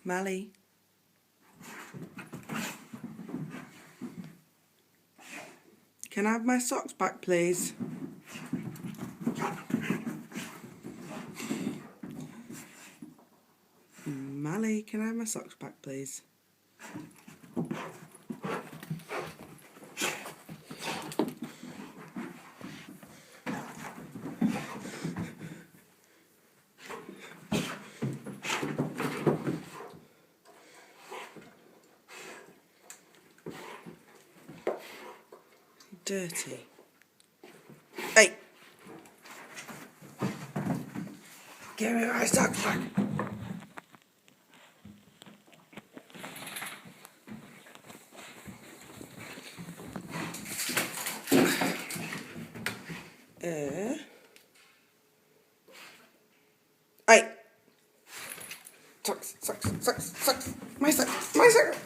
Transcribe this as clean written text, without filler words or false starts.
Mally. Can I have my socks back, please? Mally, can I have my socks back, please? Dirty. Hey! Give me my socks back! Hey! Socks, socks, socks, socks! My socks! My socks!